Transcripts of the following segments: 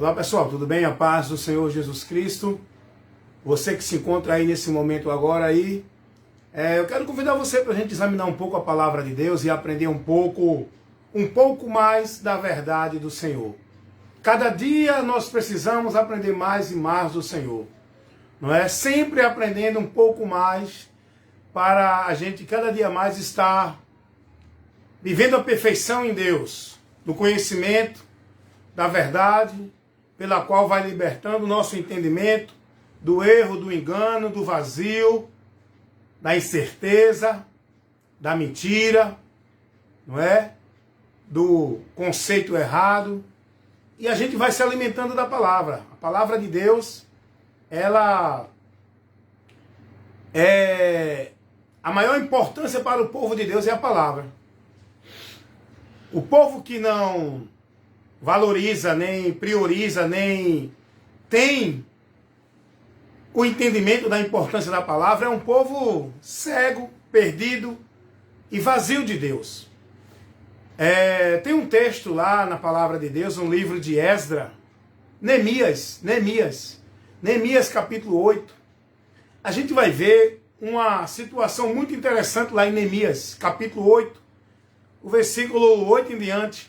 Olá pessoal, tudo bem? A paz do Senhor Jesus Cristo. Você que se encontra aí nesse momento agora aí, eu quero convidar você para a gente examinar um pouco a palavra de Deus e aprender um pouco mais da verdade do Senhor. Cada dia nós precisamos aprender mais e mais do Senhor, não é? Sempre aprendendo um pouco mais para a gente cada dia mais estar vivendo a perfeição em Deus, no conhecimento da verdade, pela qual vai libertando o nosso entendimento do erro, do engano, do vazio, da incerteza, da mentira, não é? Do conceito errado. E a gente vai se alimentando da palavra. A palavra de Deus, ela é a maior importância para o povo de Deus é a palavra. O povo que não valoriza, nem prioriza, nem tem o entendimento da importância da palavra, é um povo cego, perdido e vazio de Deus. Tem um texto lá na palavra de Deus, um livro de Esdras, Neemias capítulo 8. A gente vai ver uma situação muito interessante lá em Neemias capítulo 8, o versículo 8 em diante.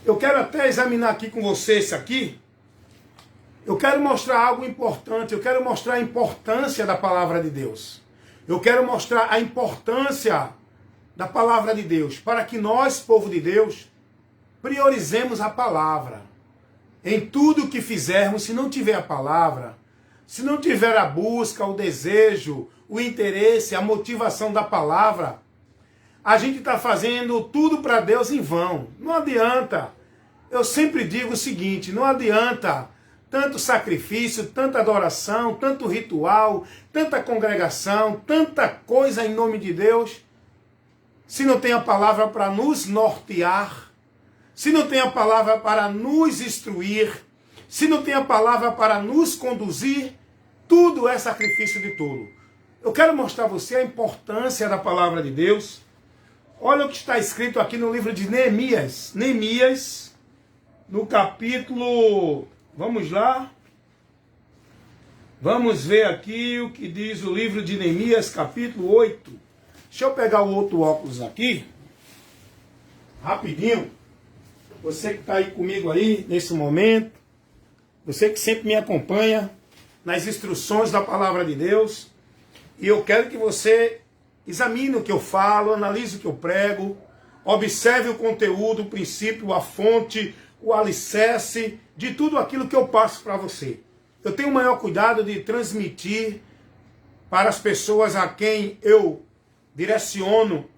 Eu quero até examinar aqui com você isso aqui. Eu quero mostrar algo importante. Eu quero mostrar a importância da palavra de Deus. Eu quero mostrar a importância da palavra de Deus. Para que nós, povo de Deus, priorizemos a palavra. Em tudo que fizermos, se não tiver a palavra, se não tiver a busca, o desejo, o interesse, a motivação da palavra, a gente está fazendo tudo para Deus em vão. Não adianta. Eu sempre digo o seguinte, não adianta tanto sacrifício, tanta adoração, tanto ritual, tanta congregação, tanta coisa em nome de Deus, se não tem a palavra para nos nortear, se não tem a palavra para nos instruir, se não tem a palavra para nos conduzir, tudo é sacrifício de tolo. Eu quero mostrar a você a importância da palavra de Deus. Olha o que está escrito aqui no livro de Neemias. Neemias, no capítulo... Vamos lá. Vamos ver aqui o que diz o livro de Neemias, capítulo 8. Deixa eu pegar o outro óculos aqui. Rapidinho. Você que está aí comigo aí, nesse momento. Você que sempre me acompanha nas instruções da palavra de Deus. E eu quero que você examine o que eu falo, analise o que eu prego, observe o conteúdo, o princípio, a fonte, o alicerce de tudo aquilo que eu passo para você. Eu tenho o maior cuidado de transmitir para as pessoas a quem eu direciono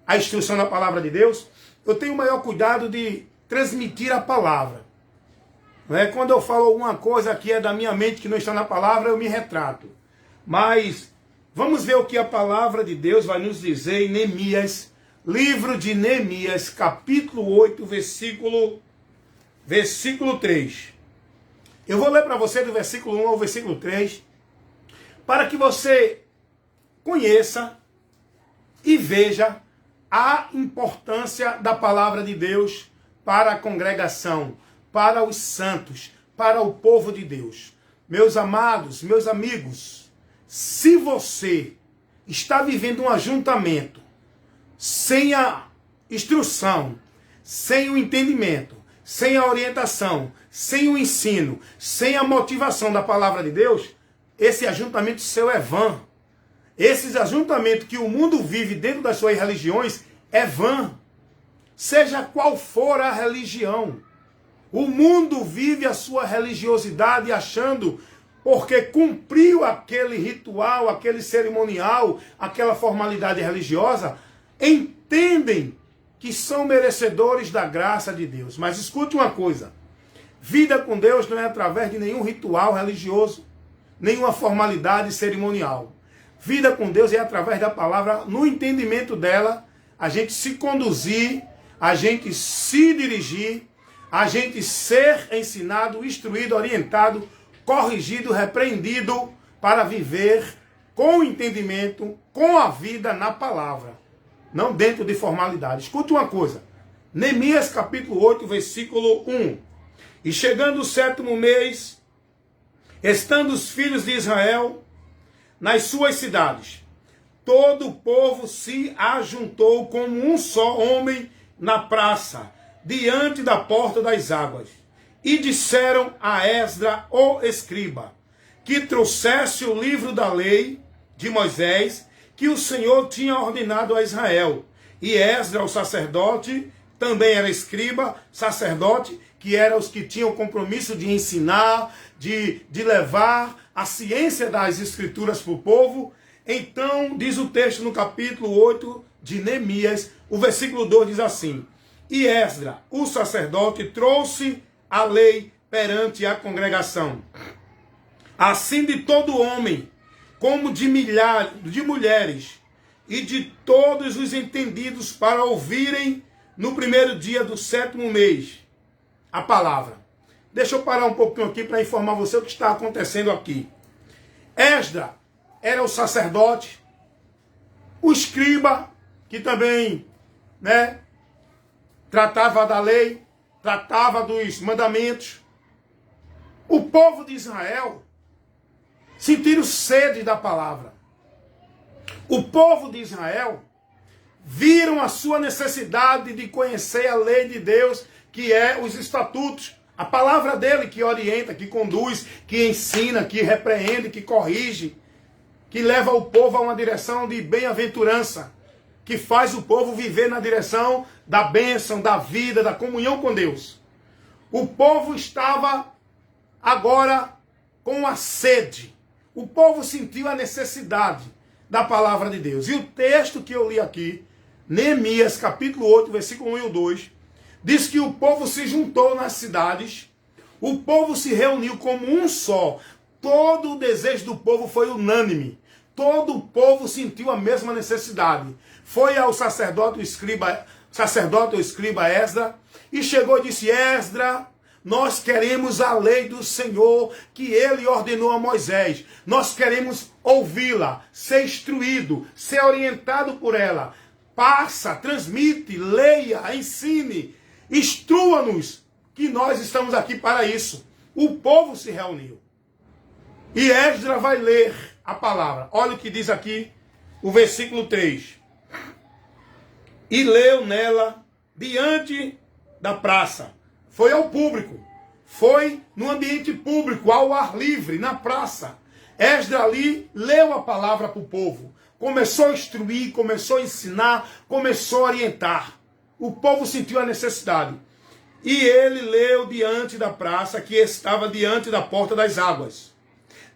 a instrução da palavra de Deus. Eu tenho o maior cuidado de transmitir a palavra. Não é? Quando eu falo alguma coisa que é da minha mente que não está na palavra, eu me retrato. Mas vamos ver o que a palavra de Deus vai nos dizer em Neemias, livro de Neemias, capítulo 8, versículo 3. Eu vou ler para você do versículo 1 ao versículo 3, para que você conheça e veja a importância da palavra de Deus para a congregação, para os santos, para o povo de Deus. Meus amados, meus amigos, se você está vivendo um ajuntamento sem a instrução, sem o entendimento, sem a orientação, sem o ensino, sem a motivação da palavra de Deus, esse ajuntamento seu é vã. Esse ajuntamento que o mundo vive dentro das suas religiões é vã. Seja qual for a religião. O mundo vive a sua religiosidade achando, porque cumpriu aquele ritual, aquele cerimonial, aquela formalidade religiosa, entendem que são merecedores da graça de Deus. Mas escute uma coisa, vida com Deus não é através de nenhum ritual religioso, nenhuma formalidade cerimonial. Vida com Deus é através da palavra, no entendimento dela, a gente se conduzir, a gente se dirigir, a gente ser ensinado, instruído, orientado, corrigido, repreendido, para viver com entendimento, com a vida na palavra. Não dentro de formalidade. Escute uma coisa. Neemias capítulo 8, versículo 1. E chegando o 7º mês, estando os filhos de Israel nas suas cidades, todo o povo se ajuntou como um só homem na praça, diante da porta das águas. E disseram a Esdra, o escriba, que trouxesse o livro da lei de Moisés, que o Senhor tinha ordenado a Israel. E Esdra, o sacerdote, também era escriba, sacerdote, que eram os que tinham o compromisso de ensinar, de levar a ciência das escrituras para o povo. Então, diz o texto no capítulo 8 de Neemias, o versículo 2 diz assim: E Esdra, o sacerdote, trouxe a lei perante a congregação, assim de todo homem, como de milhares de mulheres, e de todos os entendidos, para ouvirem no primeiro dia do 7º mês a palavra. Deixa eu parar um pouquinho aqui para informar você o que está acontecendo aqui. Esdra era o sacerdote, o escriba, que também, tratava da lei, tratava dos mandamentos. O povo de Israel sentiram sede da palavra. O povo de Israel viram a sua necessidade de conhecer a lei de Deus, que é os estatutos, a palavra dele que orienta, que conduz, que ensina, que repreende, que corrige, que leva o povo a uma direção de bem-aventurança, que faz o povo viver na direção da bênção, da vida, da comunhão com Deus. O povo estava agora com a sede. O povo sentiu a necessidade da palavra de Deus. E o texto que eu li aqui, Neemias capítulo 8, versículo 1 e 2, diz que o povo se juntou nas cidades, o povo se reuniu como um só. Todo o desejo do povo foi unânime. Todo o povo sentiu a mesma necessidade. Foi ao sacerdote, o escriba Esdra, e chegou e disse: Esdra, nós queremos a lei do Senhor que ele ordenou a Moisés. Nós queremos ouvi-la, ser instruído, ser orientado por ela. Passa, transmite, leia, ensine, instrua-nos, que nós estamos aqui para isso. O povo se reuniu. E Esdra vai ler a palavra. Olha o que diz aqui o versículo 3. E leu nela diante da praça. Foi ao público. Foi no ambiente público, ao ar livre, na praça. Esdra ali leu a palavra para o povo. Começou a instruir, começou a ensinar, começou a orientar. O povo sentiu a necessidade. E ele leu diante da praça, que estava diante da porta das águas,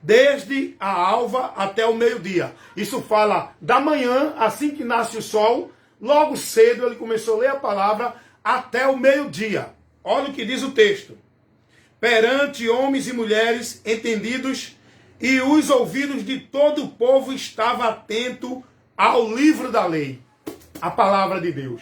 desde a alva até o meio-dia. Isso fala da manhã, assim que nasce o sol, logo cedo ele começou a ler a palavra até o meio-dia. Olha o que diz o texto. Perante homens e mulheres entendidos, e os ouvidos de todo o povo estavam atentos ao livro da lei, a palavra de Deus.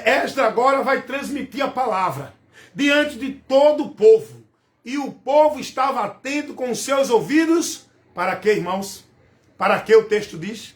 Esdra agora vai transmitir a palavra diante de todo o povo. E o povo estava atento com os seus ouvidos. Para quê, irmãos? Para que o texto diz?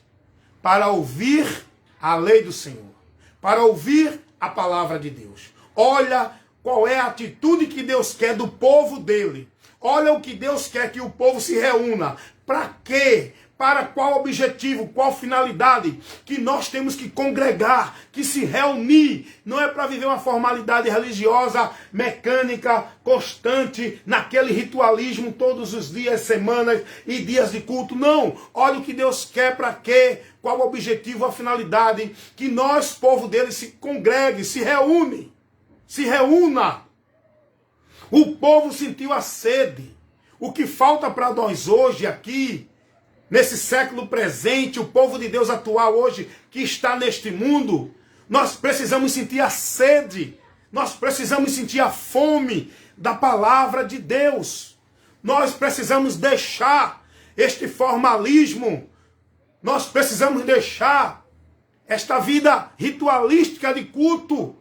Para ouvir a lei do Senhor. Para ouvir a palavra de Deus. Olha qual é a atitude que Deus quer do povo dele. Olha o que Deus quer que o povo se reúna. Para quê? Para qual objetivo, qual finalidade? Que nós temos que congregar, que se reunir. Não é para viver uma formalidade religiosa, mecânica, constante, naquele ritualismo todos os dias, semanas e dias de culto. Não. Olha o que Deus quer, para quê? Qual o objetivo, a finalidade? Que nós, povo dele, se congregue, se reúne. Se reúna. O povo sentiu a sede. O que falta para nós hoje aqui, nesse século presente, o povo de Deus atual hoje, que está neste mundo, nós precisamos sentir a sede, nós precisamos sentir a fome da palavra de Deus. Nós precisamos deixar este formalismo, nós precisamos deixar esta vida ritualística de culto,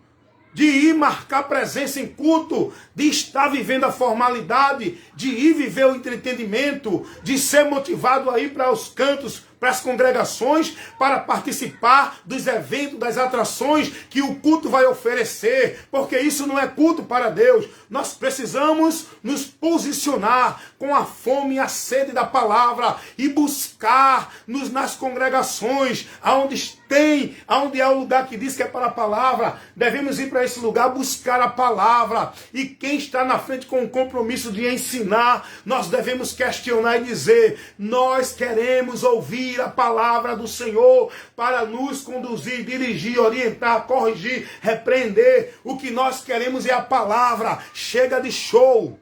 de ir marcar presença em culto, de estar vivendo a formalidade, de ir viver o entretenimento, de ser motivado a ir para os cantos, para as congregações, para participar dos eventos, das atrações que o culto vai oferecer, porque isso não é culto para Deus. Nós precisamos nos posicionar com a fome e a sede da palavra e buscar nas congregações, aonde é o lugar que diz que é para a palavra. Devemos ir para esse lugar buscar a palavra, e quem está na frente com o compromisso de ensinar, nós devemos questionar e dizer: nós queremos ouvir a palavra do Senhor para nos conduzir, dirigir, orientar, corrigir, repreender. O que nós queremos é a palavra. Chega de show,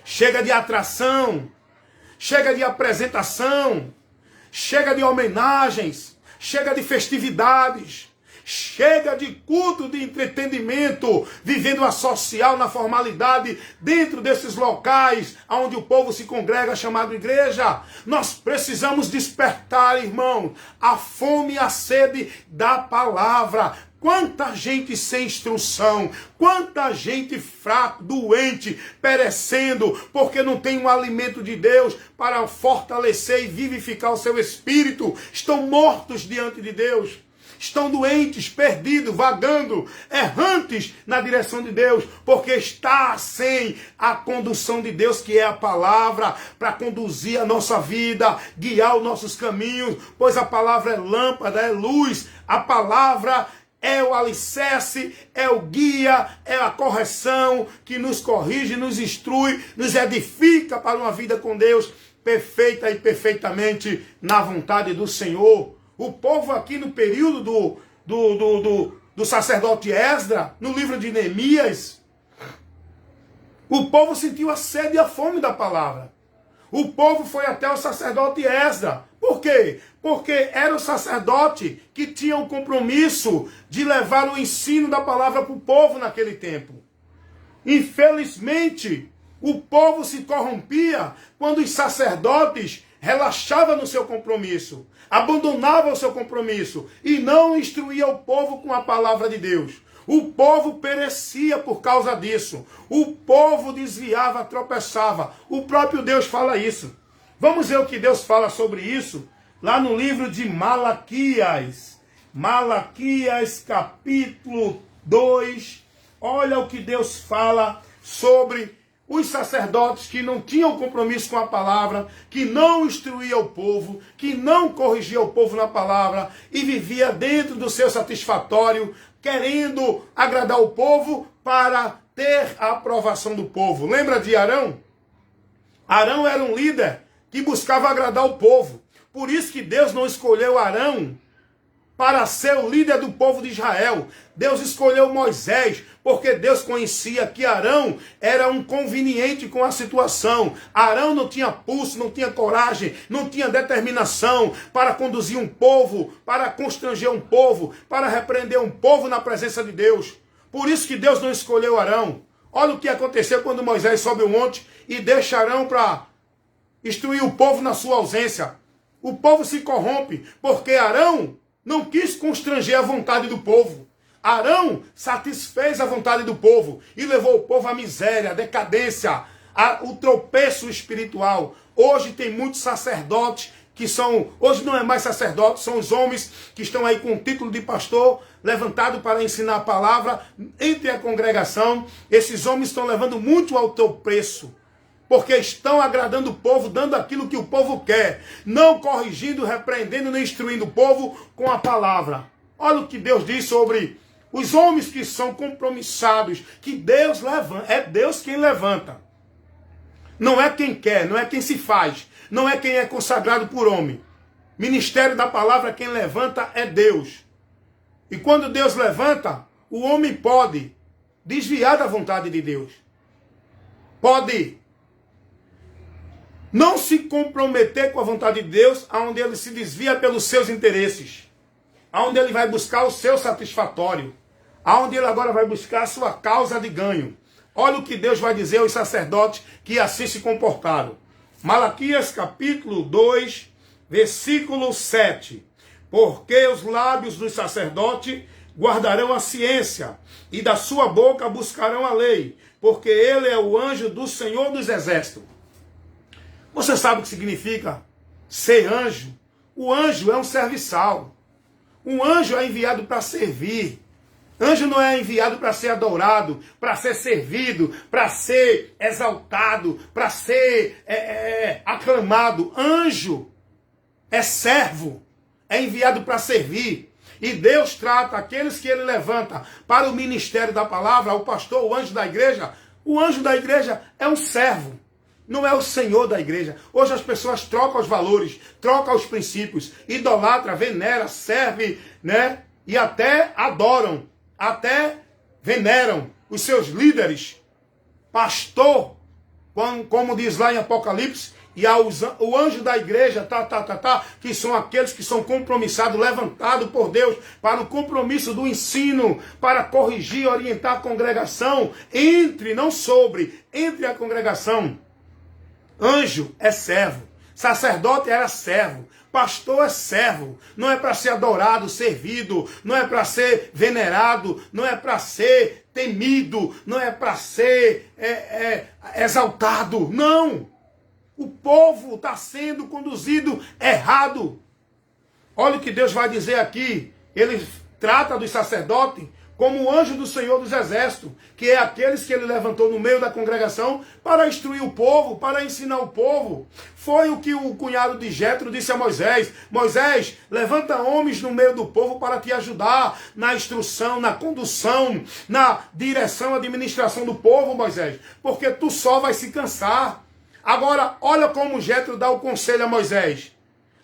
chega de atração, chega de apresentação, chega de homenagens, chega de festividades, chega de culto de entretenimento, vivendo a social na formalidade dentro desses locais onde o povo se congrega, chamado igreja. Nós precisamos despertar, irmão, a fome e a sede da palavra. Quanta gente sem instrução, quanta gente fraca, doente, perecendo, porque não tem um alimento de Deus para fortalecer e vivificar o seu espírito. Estão mortos diante de Deus. Estão doentes, perdidos, vagando, errantes na direção de Deus, porque está sem a condução de Deus, que é a palavra, para conduzir a nossa vida, guiar os nossos caminhos, pois a palavra é lâmpada, é luz, a palavra é o alicerce, é o guia, é a correção que nos corrige, nos instrui, nos edifica para uma vida com Deus, perfeita e perfeitamente na vontade do Senhor. O povo aqui no período do sacerdote Esdras, no livro de Neemias, o povo sentiu a sede e a fome da palavra. O povo foi até o sacerdote Esdras. Por quê? Porque era o sacerdote que tinha o compromisso de levar o ensino da palavra para o povo naquele tempo. Infelizmente, o povo se corrompia quando os sacerdotes relaxavam no seu compromisso, abandonavam o seu compromisso e não instruía o povo com a palavra de Deus. O povo perecia por causa disso. O povo desviava, tropeçava. O próprio Deus fala isso. Vamos ver o que Deus fala sobre isso lá no livro de Malaquias. Malaquias capítulo 2. Olha o que Deus fala sobre os sacerdotes que não tinham compromisso com a palavra, que não instruía o povo, que não corrigia o povo na palavra e vivia dentro do seu satisfatório, querendo agradar o povo para ter a aprovação do povo. Lembra de Arão? Arão era um líder que buscava agradar o povo. Por isso que Deus não escolheu Arão para ser o líder do povo de Israel. Deus escolheu Moisés, porque Deus conhecia que Arão era um conveniente com a situação. Arão não tinha pulso, não tinha coragem, não tinha determinação para conduzir um povo, para constranger um povo, para repreender um povo na presença de Deus. Por isso que Deus não escolheu Arão. Olha o que aconteceu quando Moisés sobe o monte e deixa Arão para instruir o povo na sua ausência. O povo se corrompe, porque Arão não quis constranger a vontade do povo. Arão satisfez a vontade do povo e levou o povo à miséria, à decadência, ao tropeço espiritual. Hoje tem muitos sacerdotes que são, hoje não é mais sacerdote, são os homens que estão aí com o título de pastor, levantado para ensinar a palavra entre a congregação. Esses homens estão levando muito ao tropeço, porque estão agradando o povo, dando aquilo que o povo quer, não corrigindo, repreendendo, nem instruindo o povo com a palavra. Olha o que Deus diz sobre os homens que são compromissados, que Deus levanta, é Deus quem levanta. Não é quem quer, não é quem se faz, não é quem é consagrado por homem. Ministério da palavra, quem levanta é Deus. E quando Deus levanta, o homem pode desviar da vontade de Deus. Pode não se comprometer com a vontade de Deus, aonde ele se desvia pelos seus interesses, aonde ele vai buscar o seu satisfatório, aonde ele agora vai buscar a sua causa de ganho. Olha o que Deus vai dizer aos sacerdotes que assim se comportaram. Malaquias capítulo 2, versículo 7. Porque os lábios dos sacerdotes guardarão a ciência, e da sua boca buscarão a lei, porque ele é o anjo do Senhor dos Exércitos. Você sabe o que significa ser anjo O anjo é um serviçal. Um anjo é enviado para servir. Anjo não é enviado para ser adorado, para ser servido, para ser exaltado, para ser aclamado. Anjo é servo, é enviado para servir. E Deus trata aqueles que ele levanta para o ministério da palavra, o pastor, o anjo da igreja. O anjo da igreja é um servo, não é o senhor da igreja. Hoje as pessoas trocam os valores, trocam os princípios, idolatra, venera, serve, né? E até adoram, até veneram os seus líderes. Pastor, como diz lá em Apocalipse, e o anjo da igreja, que são aqueles que são compromissados, levantados por Deus para o compromisso do ensino, para corrigir, orientar a congregação, não sobre, entre a congregação. Anjo é servo, sacerdote era servo, pastor é servo, não é para ser adorado, servido, não é para ser venerado, não é para ser temido, não é para ser exaltado, não. O povo está sendo conduzido errado. Olha o que Deus vai dizer aqui. Ele trata dos sacerdotes como o anjo do Senhor dos Exércitos, que é aqueles que ele levantou no meio da congregação para instruir o povo, para ensinar o povo. Foi o que o cunhado de Jetro disse a Moisés. Moisés, levanta homens no meio do povo para te ajudar na instrução, na condução, na direção, administração do povo, Moisés, porque tu só vai se cansar. Agora, olha como Jetro dá o conselho a Moisés.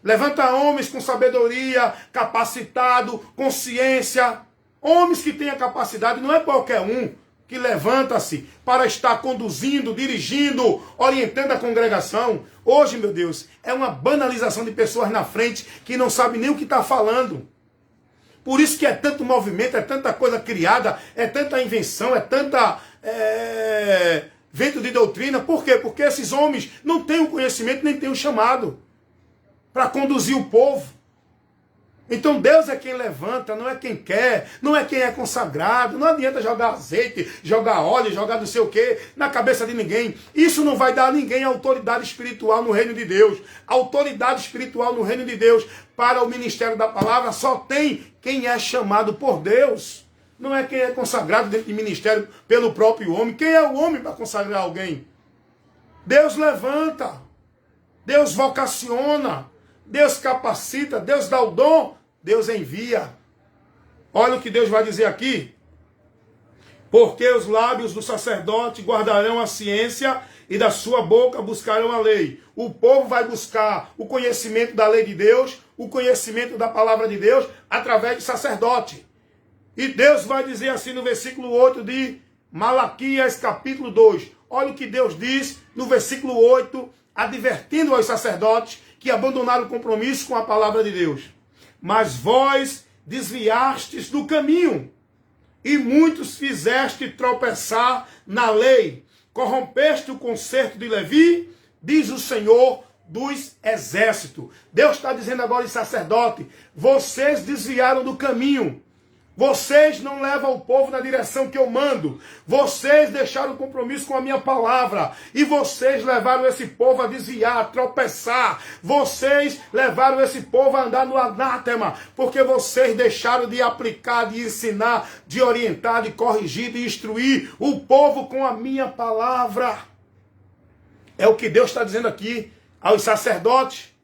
Levanta homens com sabedoria, capacitado, consciência. Homens que tenham capacidade, não é qualquer um que levanta-se para estar conduzindo, dirigindo, orientando a congregação. Hoje, meu Deus, é uma banalização de pessoas na frente que não sabem nem o que está falando. Por isso que é tanto movimento, é tanta coisa criada, é tanta invenção, é tanta... vento de doutrina. Por quê? Porque esses homens não têm o conhecimento, nem têm o chamado para conduzir o povo. Então Deus é quem levanta, não é quem quer, não é quem é consagrado. Não adianta jogar azeite, jogar óleo, jogar não sei o que na cabeça de ninguém. Isso não vai dar a ninguém autoridade espiritual no reino de Deus. Autoridade espiritual no reino de Deus para o ministério da palavra só tem quem é chamado por Deus. Não é quem é consagrado dentro de ministério pelo próprio homem. Quem é o homem para consagrar alguém? Deus levanta. Deus vocaciona. Deus capacita. Deus dá o dom. Deus envia. Olha o que Deus vai dizer aqui. Porque os lábios do sacerdote guardarão a ciência e da sua boca buscarão a lei. O povo vai buscar o conhecimento da lei de Deus, o conhecimento da palavra de Deus, através de sacerdote. E Deus vai dizer assim no versículo 8 de Malaquias capítulo 2. Olha o que Deus diz no versículo 8, advertindo aos sacerdotes que abandonaram o compromisso com a palavra de Deus. Mas vós desviastes do caminho, e muitos fizeste tropeçar na lei. Corrompeste o concerto de Levi, diz o Senhor dos exércitos. Deus está dizendo agora em sacerdote, vocês desviaram do caminho. Vocês não levam o povo na direção que eu mando. Vocês deixaram o compromisso com a minha palavra. E vocês levaram esse povo a desviar, a tropeçar. Vocês levaram esse povo a andar no anátema. Porque vocês deixaram de aplicar, de ensinar, de orientar, de corrigir, de instruir o povo com a minha palavra. É o que Deus está dizendo aqui aos sacerdotes.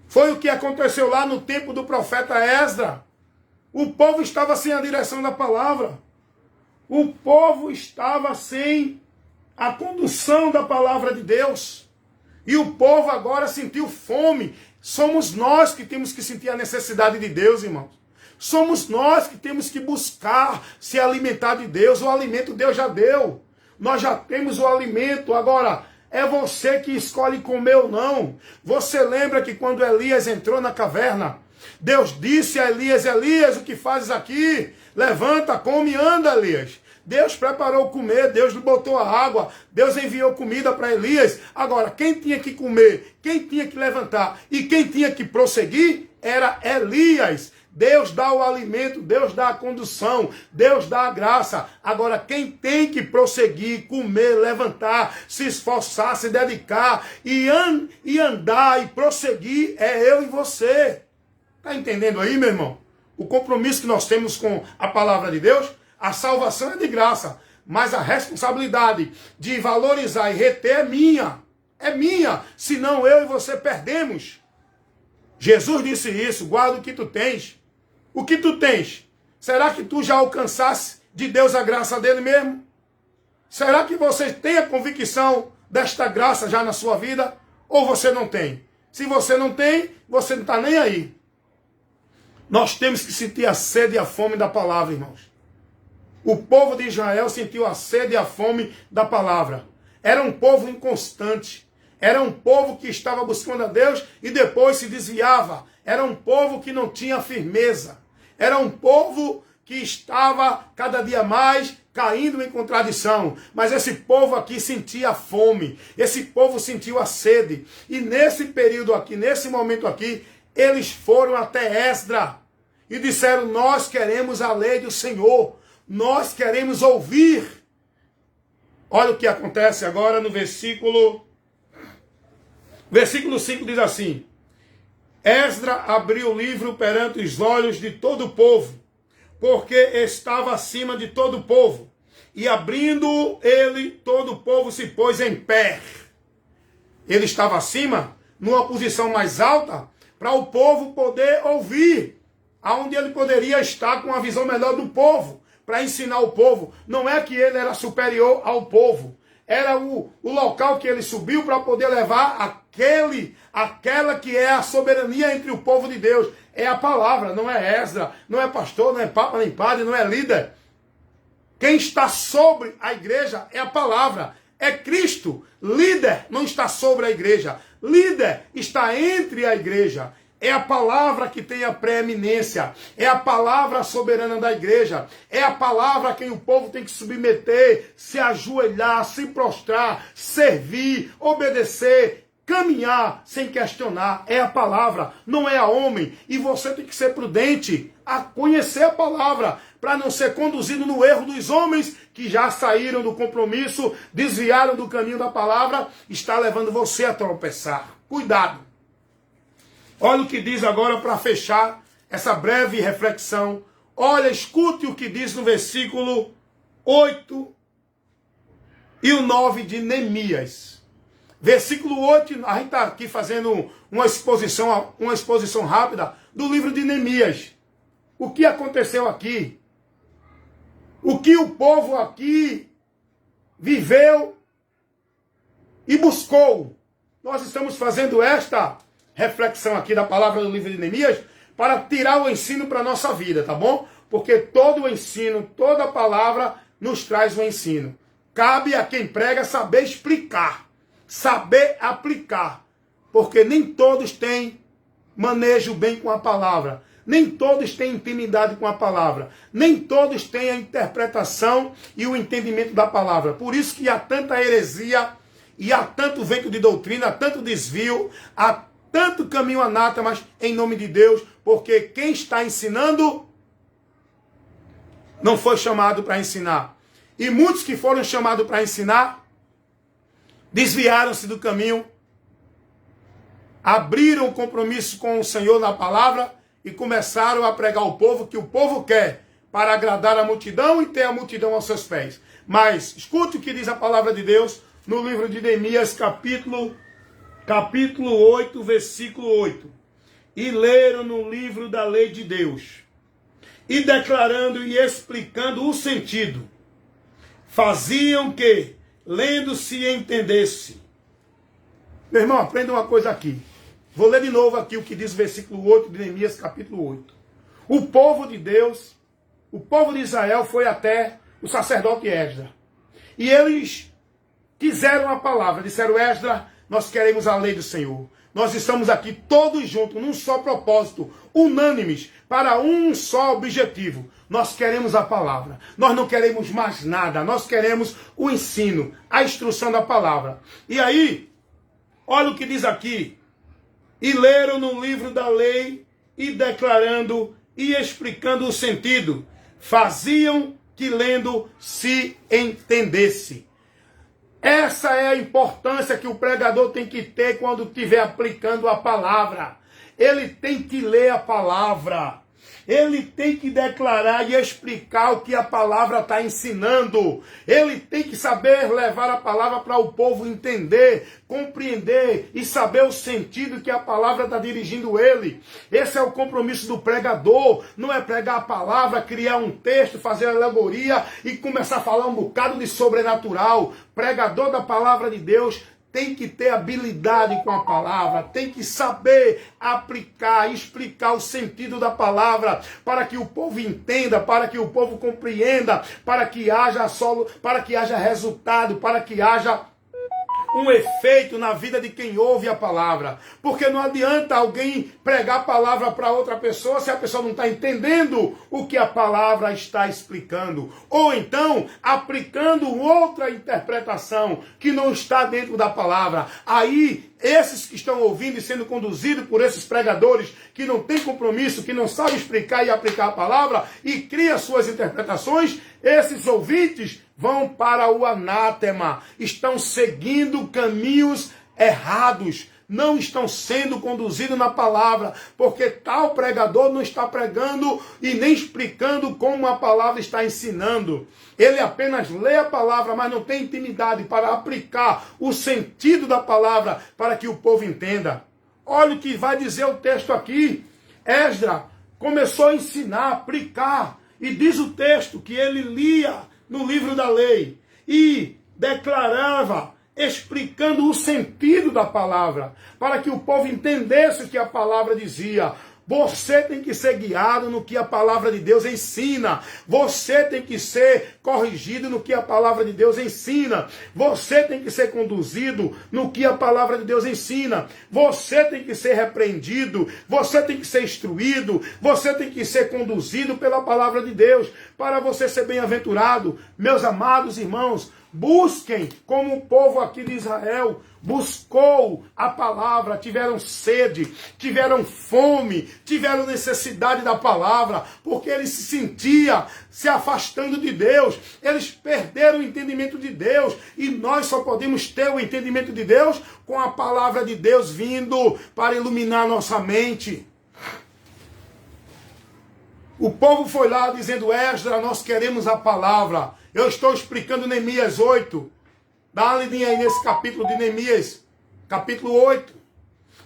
Foi o que aconteceu lá no tempo do profeta Esdras. O povo estava sem a direção da palavra. O povo estava sem a condução da palavra de Deus. E o povo agora sentiu fome. Somos nós que temos que sentir a necessidade de Deus, irmãos. Somos nós que temos que buscar se alimentar de Deus. O alimento Deus já deu. Nós já temos o alimento. Agora, é você que escolhe comer ou não. Você lembra que quando Elias entrou na caverna, Deus disse a Elias, Elias, o que fazes aqui? Levanta, come e anda, Elias. Deus preparou comer, Deus lhe botou a água, Deus enviou comida para Elias. Agora, quem tinha que comer, quem tinha que levantar e quem tinha que prosseguir era Elias. Deus dá o alimento, Deus dá a condução, Deus dá a graça. Agora, quem tem que prosseguir, comer, levantar, se esforçar, se dedicar e andar e prosseguir é eu e você. Está entendendo aí, meu irmão? O compromisso que nós temos com a palavra de Deus, a salvação é de graça, mas a responsabilidade de valorizar e reter é minha. É minha, senão eu e você perdemos. Jesus disse isso, guarda o que tu tens. O que tu tens? Será que tu já alcançasse de Deus a graça dele mesmo? Será que você tem a convicção desta graça já na sua vida? Ou você não tem? Se você não tem, você não está nem aí. Nós temos que sentir a sede e a fome da palavra, irmãos. O povo de Israel sentiu a sede e a fome da palavra. Era um povo inconstante. Era um povo que estava buscando a Deus e depois se desviava. Era um povo que não tinha firmeza. Era um povo que estava cada dia mais caindo em contradição. Mas esse povo aqui sentia a fome. Esse povo sentiu a sede. E nesse período aqui, nesse momento aqui, eles foram até Esdra e disseram: nós queremos a lei do Senhor. Nós queremos ouvir. Olha o que acontece agora no versículo 5 diz assim: Esdra abriu o livro perante os olhos de todo o povo, porque estava acima de todo o povo. E abrindo ele, todo o povo se pôs em pé. Ele estava acima, numa posição mais alta, para o povo poder ouvir, aonde ele poderia estar com uma visão melhor do povo, para ensinar o povo. Não é que ele era superior ao povo. Era o local que ele subiu para poder levar aquela que é a soberania entre o povo de Deus. É a palavra, não é Esdra, não é pastor, não é papa, nem padre, não é líder. Quem está sobre a igreja é a palavra, é Cristo. Líder não está sobre a igreja, líder está entre a igreja. É a palavra que tem a preeminência. É a palavra soberana da igreja. É a palavra a quem o povo tem que submeter, se ajoelhar, se prostrar, servir, obedecer, caminhar sem questionar. É a palavra, não é a homem. E você tem que ser prudente a conhecer a palavra, para não ser conduzido no erro dos homens que já saíram do compromisso, desviaram do caminho da palavra, está levando você a tropeçar. Cuidado. Olha o que diz agora para fechar essa breve reflexão. Olha, escute o que diz no versículo 8 e o 9 de Neemias. Versículo 8, a gente está aqui fazendo uma exposição rápida do livro de Neemias. O que aconteceu aqui? O que o povo aqui viveu e buscou. Nós estamos fazendo esta reflexão aqui da palavra do livro de Neemias para tirar o ensino para a nossa vida, tá bom? Porque todo o ensino, toda a palavra nos traz o ensino. Cabe a quem prega saber explicar, saber aplicar, porque nem todos têm manejo bem com a palavra, nem todos têm intimidade com a palavra, nem todos têm a interpretação e o entendimento da palavra. Por isso que há tanta heresia e há tanto vento de doutrina, há tanto desvio, há tanto caminho anátemas em nome de Deus, porque quem está ensinando não foi chamado para ensinar. E muitos que foram chamados para ensinar desviaram-se do caminho, abriram o compromisso com o Senhor na palavra e começaram a pregar ao povo o que o povo quer, para agradar a multidão e ter a multidão aos seus pés. Mas escute o que diz a palavra de Deus no livro de Neemias, capítulo 8, versículo 8. E leram no livro da lei de Deus, e declarando e explicando o sentido, faziam que, lendo, se entendesse. Meu irmão, aprenda uma coisa aqui. Vou ler de novo aqui o que diz o versículo 8 de Neemias, capítulo 8. O povo de Deus, o povo de Israel foi até o sacerdote Esdra. E eles quiseram a palavra, disseram: Esdra, nós queremos a lei do Senhor. Nós estamos aqui todos juntos, num só propósito, unânimes, para um só objetivo. Nós queremos a palavra. Nós não queremos mais nada. Nós queremos o ensino, a instrução da palavra. E aí, olha o que diz aqui. E leram no livro da lei, e declarando e explicando o sentido, faziam que lendo se entendesse. Essa é a importância que o pregador tem que ter quando estiver aplicando a palavra. Ele tem que ler a palavra. Ele tem que declarar e explicar o que a palavra está ensinando. Ele tem que saber levar a palavra para o povo entender, compreender e saber o sentido que a palavra está dirigindo ele. Esse é o compromisso do pregador. Não é pregar a palavra, criar um texto, fazer alegoria e começar a falar um bocado de sobrenatural. Pregador da palavra de Deus tem que ter habilidade com a palavra, tem que saber aplicar, explicar o sentido da palavra, para que o povo entenda, para que o povo compreenda, para que haja resultado, para que haja um efeito na vida de quem ouve a palavra. Porque não adianta alguém pregar a palavra para outra pessoa se a pessoa não está entendendo o que a palavra está explicando. Ou então, aplicando outra interpretação que não está dentro da palavra. Aí, esses que estão ouvindo e sendo conduzidos por esses pregadores que não têm compromisso, que não sabem explicar e aplicar a palavra e cria suas interpretações, esses ouvintes vão para o anátema, estão seguindo caminhos errados, não estão sendo conduzidos na palavra, porque tal pregador não está pregando e nem explicando como a palavra está ensinando. Ele apenas lê a palavra, mas não tem intimidade para aplicar o sentido da palavra para que o povo entenda. Olha o que vai dizer o texto aqui. Esdras começou a ensinar, a aplicar, e diz o texto que ele lia no livro da lei e declarava, explicando o sentido da palavra, para que o povo entendesse o que a palavra dizia. Você tem que ser guiado no que a palavra de Deus ensina. Você tem que ser corrigido no que a palavra de Deus ensina. Você tem que ser conduzido no que a palavra de Deus ensina. Você tem que ser repreendido. Você tem que ser instruído. Você tem que ser conduzido pela palavra de Deus para você ser bem-aventurado. Meus amados irmãos, busquem como o povo aqui de Israel buscou a palavra, tiveram sede, tiveram fome, tiveram necessidade da palavra, porque eles se sentiam se afastando de Deus, eles perderam o entendimento de Deus, e nós só podemos ter o entendimento de Deus com a palavra de Deus vindo para iluminar nossa mente. O povo foi lá dizendo: Esdras, nós queremos a palavra. Eu estou explicando Neemias 8. Dá uma lidinha aí nesse capítulo de Neemias, capítulo 8.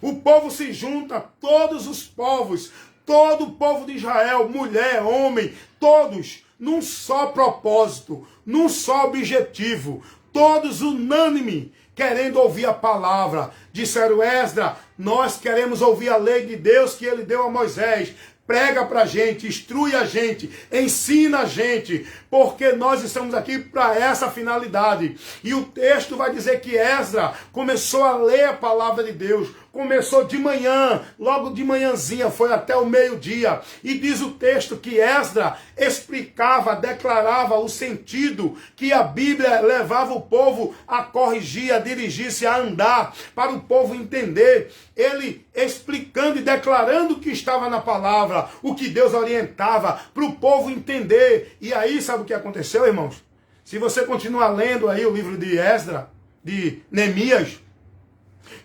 O povo se junta, todos os povos, todo o povo de Israel, mulher, homem, todos, num só propósito, num só objetivo, todos unânime, querendo ouvir a palavra. Disseram: Esdras, nós queremos ouvir a lei de Deus que ele deu a Moisés. Prega pra gente, instrui a gente, ensina a gente, porque nós estamos aqui para essa finalidade. E o texto vai dizer que Esdras começou a ler a palavra de Deus, começou de manhã, logo de manhãzinha, foi até o meio-dia. E diz o texto que Esdras explicava, declarava o sentido que a Bíblia levava o povo a corrigir, a dirigir-se, a andar, para o povo entender. Ele explicando e declarando o que estava na palavra, o que Deus orientava, para o povo entender. E aí, sabe o que aconteceu, irmãos? Se você continuar lendo aí o livro de Esdras, de Neemias,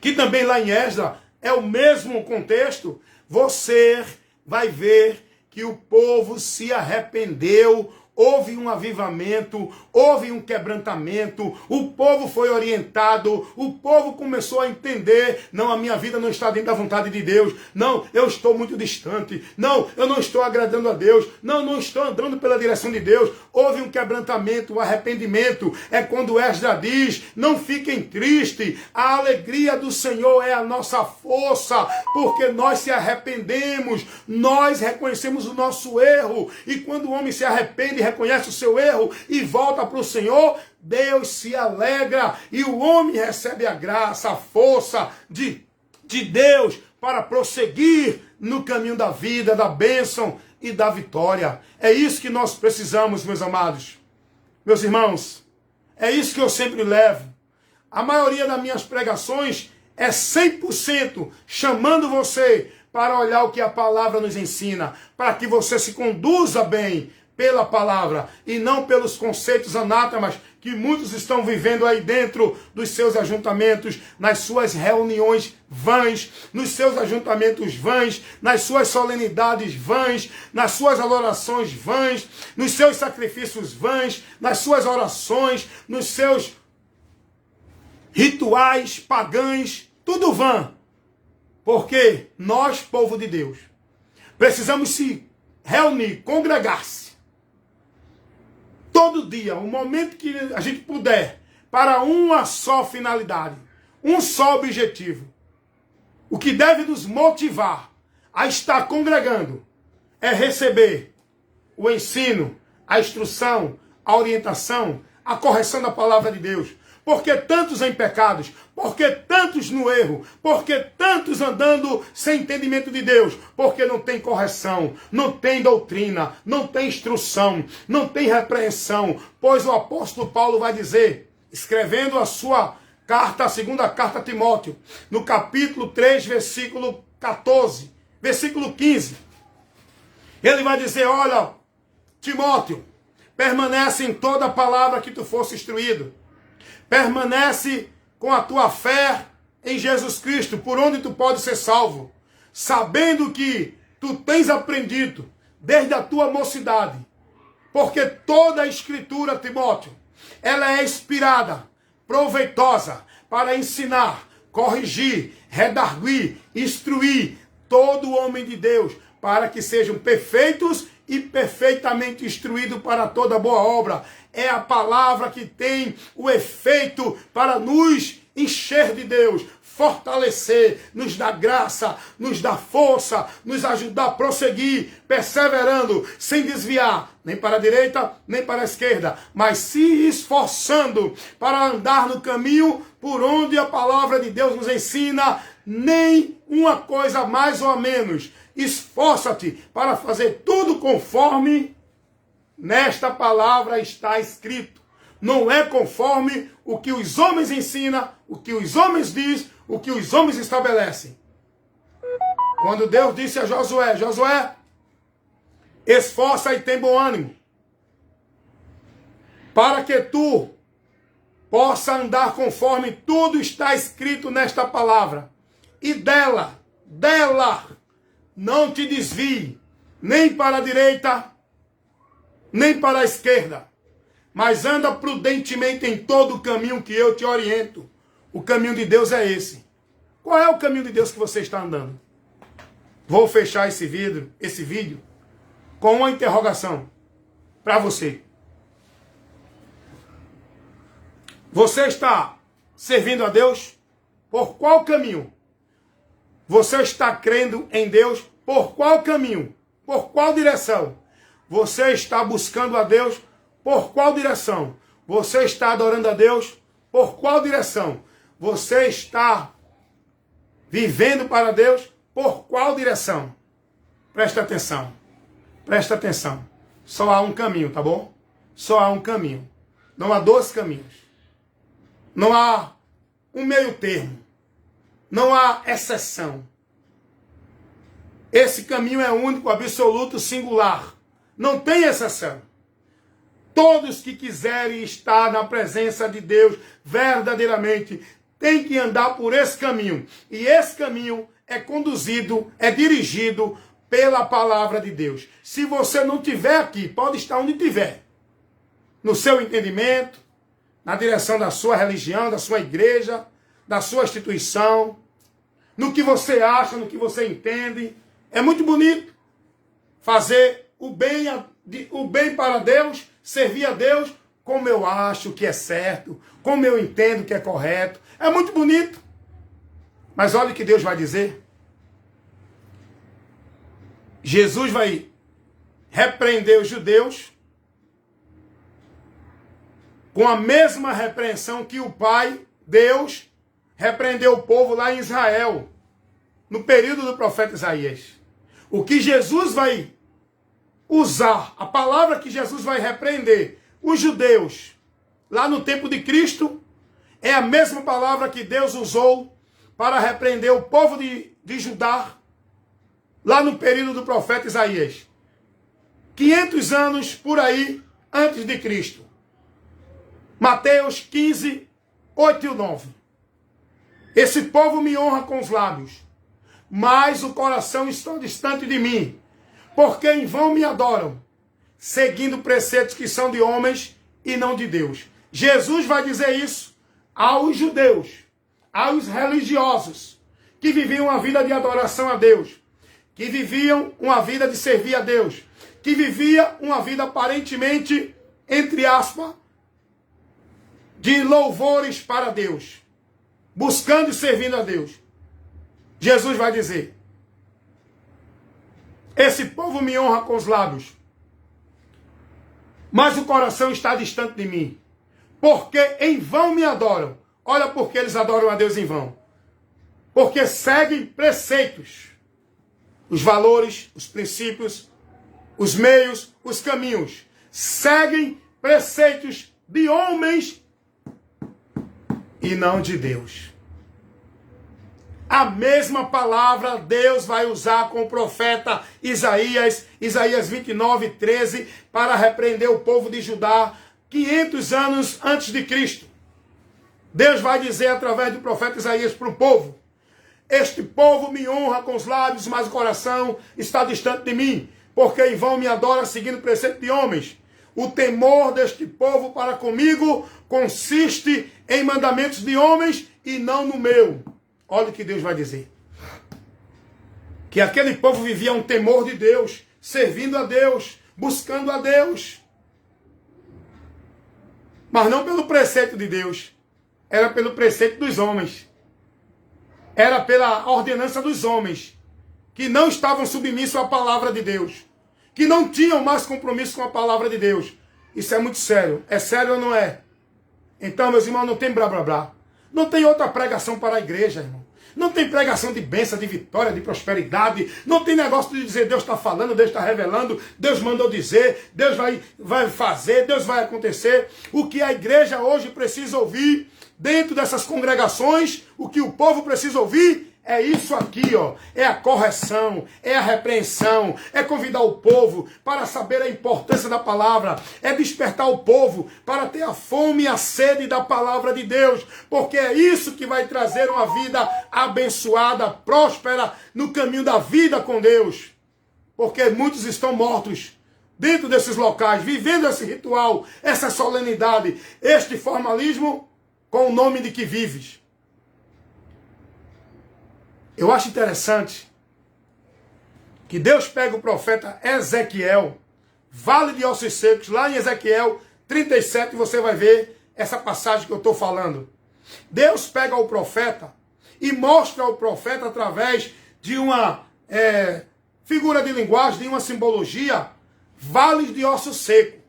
que também lá em Esdras é o mesmo contexto, você vai ver que o povo se arrependeu, houve um avivamento, houve um quebrantamento, o povo foi orientado, o povo começou a entender: não, a minha vida não está dentro da vontade de Deus, não, eu estou muito distante, não, eu não estou agradando a Deus, não estou andando pela direção de Deus. Houve um quebrantamento, um arrependimento. É quando Esdras diz: não fiquem tristes, a alegria do Senhor é a nossa força, porque nós se arrependemos, nós reconhecemos o nosso erro, e quando o homem se arrepende, reconhece o seu erro e volta para o Senhor, Deus se alegra e o homem recebe a graça, a força de Deus para prosseguir no caminho da vida, da bênção e da vitória. É isso que nós precisamos, meus amados. Meus irmãos, é isso que eu sempre levo. A maioria das minhas pregações é 100% chamando você para olhar o que a palavra nos ensina, para que você se conduza bem pela palavra e não pelos conceitos anátemas que muitos estão vivendo aí dentro dos seus ajuntamentos, nas suas reuniões vãs, nos seus ajuntamentos vãs, nas suas solenidades vãs, nas suas adorações vãs, nos seus sacrifícios vãs, nas suas orações, nos seus rituais pagãos, tudo vã. Porque nós, povo de Deus, precisamos se reunir, congregar-se, todo dia, o momento que a gente puder, para uma só finalidade, um só objetivo. O que deve nos motivar a estar congregando é receber o ensino, a instrução, a orientação, a correção da palavra de Deus. Porque tantos em pecados, porque tantos no erro, porque tantos andando sem entendimento de Deus, porque não tem correção, não tem doutrina, não tem instrução, não tem repreensão. Pois o apóstolo Paulo vai dizer, escrevendo a sua carta, a segunda carta a Timóteo, no capítulo 3, versículo 14, versículo 15, ele vai dizer, olha, Timóteo, permanece em toda a palavra que tu fosse instruído. Permanece com a tua fé em Jesus Cristo, por onde tu pode ser salvo, sabendo que tu tens aprendido desde a tua mocidade, porque toda a Escritura, Timóteo, ela é inspirada, proveitosa, para ensinar, corrigir, redarguir, instruir todo homem de Deus, para que sejam perfeitos e perfeitamente instruídos para toda boa obra. É a palavra que tem o efeito para nos encher de Deus, fortalecer, nos dar graça, nos dar força, nos ajudar a prosseguir, perseverando, sem desviar, nem para a direita, nem para a esquerda, mas se esforçando para andar no caminho por onde a palavra de Deus nos ensina, nem uma coisa mais ou menos. Esforça-te para fazer tudo conforme nesta palavra está escrito. Não é conforme o que os homens ensinam, o que os homens dizem, o que os homens estabelecem. Quando Deus disse a Josué, Josué, esforça e tem bom ânimo, para que tu possa andar conforme tudo está escrito nesta palavra. E dela, não te desvie, nem para a direita, nem para a esquerda, mas anda prudentemente em todo o caminho que eu te oriento. O caminho de Deus é esse. Qual é o caminho de Deus que você está andando? Vou fechar esse vídeo, com uma interrogação para você. Você está servindo a Deus? Por qual caminho? Você está crendo em Deus? Por qual caminho? Por qual direção? Você está buscando a Deus? Por qual direção? Você está adorando a Deus? Por qual direção? Você está vivendo para Deus? Por qual direção? Presta atenção. Presta atenção. Só há um caminho, tá bom? Só há um caminho. Não há dois caminhos. Não há um meio termo. Não há exceção. Esse caminho é único, absoluto, singular. Não tem exceção. Todos que quiserem estar na presença de Deus verdadeiramente têm que andar por esse caminho. E esse caminho é conduzido, é dirigido pela palavra de Deus. Se você não estiver aqui, pode estar onde estiver. No seu entendimento, na direção da sua religião, da sua igreja, da sua instituição, no que você acha, no que você entende. É muito bonito fazer o bem para Deus, servir a Deus como eu acho que é certo, como eu entendo que é correto. É muito bonito. Mas olha o que Deus vai dizer. Jesus vai repreender os judeus com a mesma repreensão que o Pai, Deus, repreendeu o povo lá em Israel, no período do profeta Isaías. O que Jesus vai usar, a palavra que Jesus vai repreender os judeus lá no tempo de Cristo, é a mesma palavra que Deus usou para repreender o povo de Judá lá no período do profeta Isaías. 500 anos por aí antes de Cristo. Mateus 15, 8 e 9. Esse povo me honra com os lábios, mas o coração está distante de mim, porque em vão me adoram, seguindo preceitos que são de homens e não de Deus. Jesus vai dizer isso aos judeus, aos religiosos, que viviam uma vida de adoração a Deus, que viviam uma vida de servir a Deus, que vivia uma vida aparentemente, entre aspas, de louvores para Deus, buscando e servindo a Deus. Jesus vai dizer: esse povo me honra com os lábios, mas o coração está distante de mim, porque em vão me adoram. Olha porque eles adoram a Deus em vão. Porque seguem preceitos, os valores, os princípios, os meios, os caminhos. Seguem preceitos de homens e não de Deus. A mesma palavra Deus vai usar com o profeta Isaías, Isaías 29, 13, para repreender o povo de Judá 500 anos antes de Cristo. Deus vai dizer através do profeta Isaías para o povo: este povo me honra com os lábios, mas o coração está distante de mim, porque em vão me adora seguindo o preceito de homens. O temor deste povo para comigo consiste em mandamentos de homens e não no meu. Olha o que Deus vai dizer. Que aquele povo vivia um temor de Deus, servindo a Deus, buscando a Deus. Mas não pelo preceito de Deus, era pelo preceito dos homens. Era pela ordenança dos homens, que não estavam submissos à palavra de Deus, que não tinham mais compromisso com a palavra de Deus. Isso é muito sério. É sério ou não é? Então, meus irmãos, não tem blá blá blá. Não tem outra pregação para a igreja, irmão. Não tem pregação de bênção, de vitória, de prosperidade. Não tem negócio de dizer Deus está falando, Deus está revelando, Deus mandou dizer, Deus vai fazer, Deus vai acontecer. O que a igreja hoje precisa ouvir, dentro dessas congregações, o que o povo precisa ouvir é isso aqui, ó. É a correção, é a repreensão, é convidar o povo para saber a importância da palavra, é despertar o povo para ter a fome e a sede da palavra de Deus, porque é isso que vai trazer uma vida abençoada, próspera, no caminho da vida com Deus. Porque muitos estão mortos dentro desses locais, vivendo esse ritual, essa solenidade, este formalismo com o nome de que vives. Eu acho interessante que Deus pega o profeta Ezequiel, vale de ossos secos, lá em Ezequiel 37, você vai ver essa passagem que eu estou falando. Deus pega o profeta e mostra ao profeta através de uma figura de linguagem, de uma simbologia, vales de osso seco,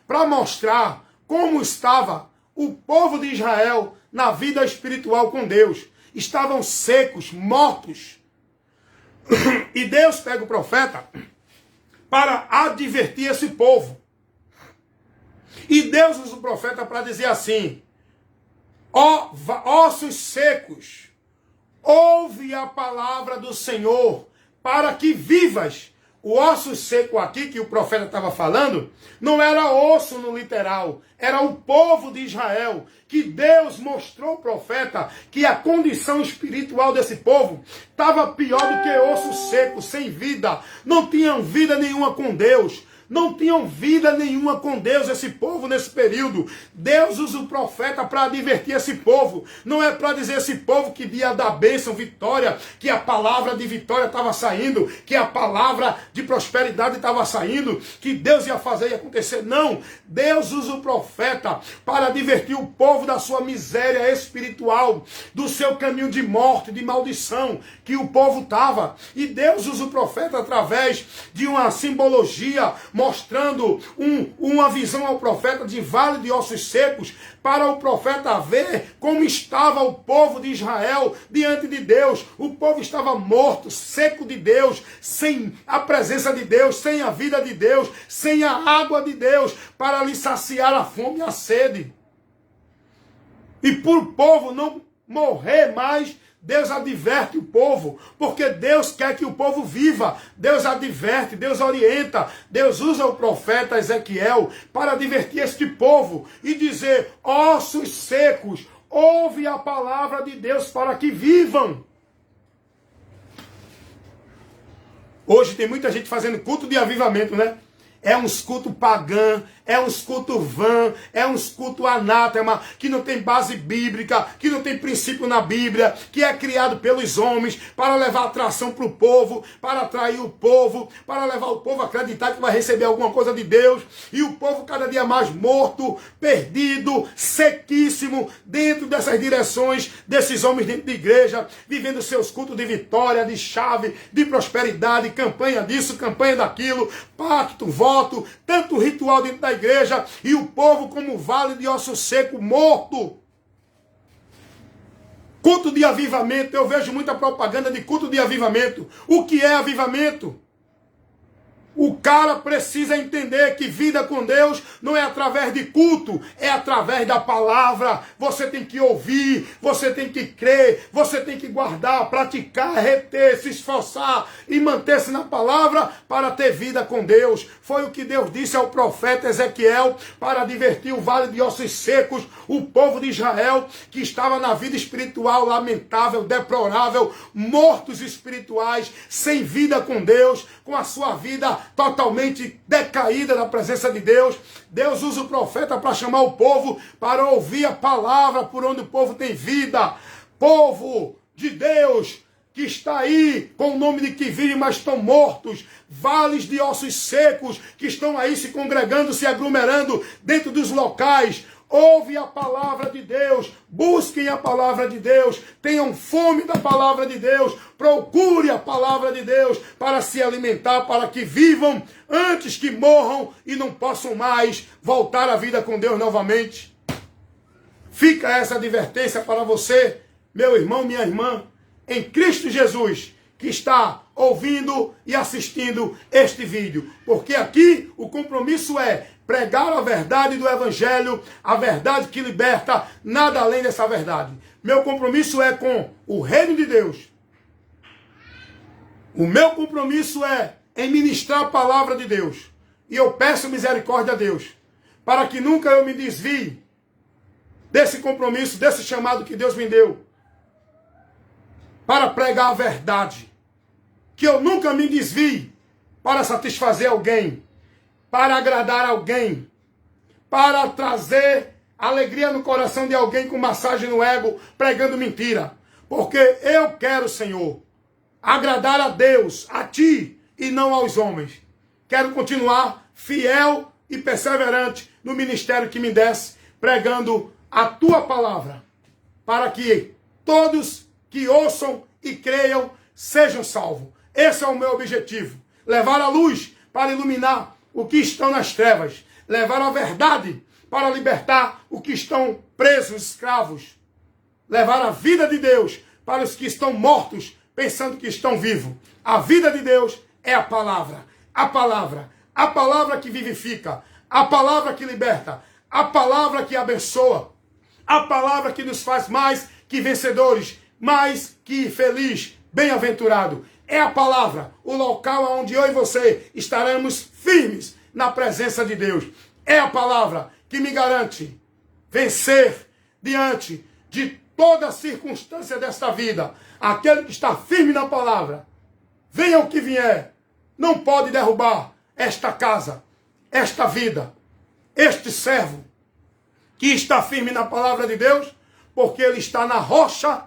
para mostrar como estava o povo de Israel na vida espiritual com Deus. Estavam secos, mortos. E Deus pega o profeta para advertir esse povo. E Deus usa o profeta para dizer assim: ó ossos secos, ouve a palavra do Senhor, para que vivas. O osso seco aqui que o profeta estava falando, não era osso no literal, era o povo de Israel, que Deus mostrou ao profeta que a condição espiritual desse povo estava pior do que osso seco, sem vida, não tinham vida nenhuma com Deus. Não tinham vida nenhuma com Deus, esse povo, nesse período. Deus usa o profeta para advertir esse povo. Não é para dizer esse povo que dia da bênção, vitória, que a palavra de vitória estava saindo, que a palavra de prosperidade estava saindo, que Deus ia fazer e acontecer. Não. Deus usa o profeta para advertir o povo da sua miséria espiritual, do seu caminho de morte, de maldição, que o povo estava. E Deus usa o profeta através de uma simbologia, mostrando uma visão ao profeta de vale de ossos secos, para o profeta ver como estava o povo de Israel diante de Deus. O povo estava morto, seco de Deus, sem a presença de Deus, sem a vida de Deus, sem a água de Deus, para lhe saciar a fome e a sede. E por o povo não morrer mais Deus adverte o povo, porque Deus quer que o povo viva. Deus adverte, Deus orienta, Deus usa o profeta Ezequiel para advertir este povo e dizer: ossos secos, ouve a palavra de Deus para que vivam. Hoje tem muita gente fazendo culto de avivamento, né? É uns cultos pagã, é uns cultos vã, é uns cultos anátema, que não tem base bíblica, que não tem princípio na Bíblia, que é criado pelos homens para levar atração para o povo, para atrair o povo, para levar o povo a acreditar que vai receber alguma coisa de Deus, e o povo cada dia mais morto, perdido, sequíssimo, dentro dessas direções, desses homens dentro de igreja, vivendo seus cultos de vitória, de chave, de prosperidade, campanha disso, campanha daquilo, pacto, voto, tanto ritual dentro da igreja, e o povo como vale de osso seco, morto. Culto de avivamento, eu vejo muita propaganda de culto de avivamento. O que é avivamento? O cara precisa entender que vida com Deus não é através de culto, é através da palavra. Você tem que ouvir, você tem que crer, você tem que guardar, praticar, reter, se esforçar e manter-se na palavra para ter vida com Deus. Foi o que Deus disse ao profeta Ezequiel para advertir o vale de ossos secos, o povo de Israel que estava na vida espiritual lamentável, deplorável, mortos espirituais, sem vida com Deus, com a sua vida totalmente decaída na presença de Deus. Deus usa o profeta para chamar o povo para ouvir a palavra por onde o povo tem vida. Povo de Deus que está aí com o nome de que vive, mas estão mortos, vales de ossos secos que estão aí se congregando, se aglomerando dentro dos locais. Ouve a palavra de Deus, busquem a palavra de Deus, tenham fome da palavra de Deus, procure a palavra de Deus para se alimentar, para que vivam antes que morram e não possam mais voltar à vida com Deus novamente. Fica essa advertência para você, meu irmão, minha irmã, em Cristo Jesus, que está ouvindo e assistindo este vídeo. Porque aqui o compromisso é pregar a verdade do Evangelho, a verdade que liberta, nada além dessa verdade. Meu compromisso é com o reino de Deus. O meu compromisso é em ministrar a palavra de Deus. E eu peço misericórdia a Deus, para que nunca eu me desvie desse compromisso, desse chamado que Deus me deu, para pregar a verdade. Que eu nunca me desvie para satisfazer alguém, para agradar alguém, para trazer alegria no coração de alguém com massagem no ego, pregando mentira. Porque eu quero, Senhor, agradar a Deus, a Ti e não aos homens. Quero continuar fiel e perseverante no ministério que me desse, pregando a Tua palavra, para que todos que ouçam e creiam sejam salvos. Esse é o meu objetivo. Levar a luz para iluminar o que estão nas trevas. Levar a verdade para libertar os que estão presos, escravos. Levar a vida de Deus para os que estão mortos, pensando que estão vivos. A vida de Deus é a palavra. A palavra. A palavra que vivifica. A palavra que liberta. A palavra que abençoa. A palavra que nos faz mais que vencedores. Mais que feliz, bem-aventurado. É a palavra, o local onde eu e você estaremos firmes na presença de Deus. É a palavra que me garante vencer diante de toda circunstância desta vida. Aquele que está firme na palavra, venha o que vier, não pode derrubar esta casa, esta vida, este servo que está firme na palavra de Deus, porque ele está na rocha,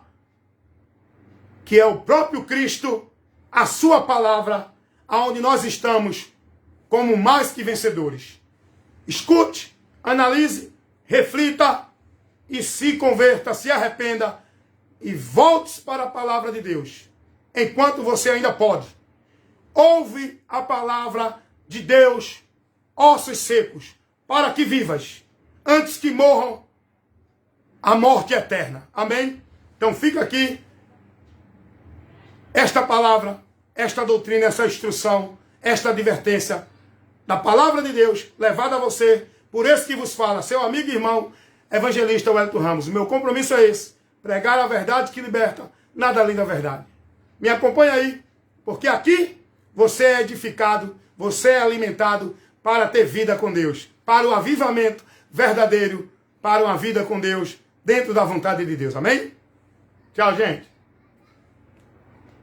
que é o próprio Cristo, a sua palavra, aonde nós estamos como mais que vencedores. Escute, analise, reflita e se converta, se arrependa e volte para a palavra de Deus, enquanto você ainda pode. Ouve a palavra de Deus, ossos secos, para que vivas, antes que morram a morte eterna. Amém? Então fica aqui esta palavra, esta doutrina, essa instrução, esta advertência da palavra de Deus, levada a você, por esse que vos fala, seu amigo e irmão, evangelista Wellington Ramos. O meu compromisso é esse, pregar a verdade que liberta, nada além da verdade. Me acompanha aí, porque aqui você é edificado, você é alimentado para ter vida com Deus, para o avivamento verdadeiro, para uma vida com Deus, dentro da vontade de Deus. Amém? Tchau, gente.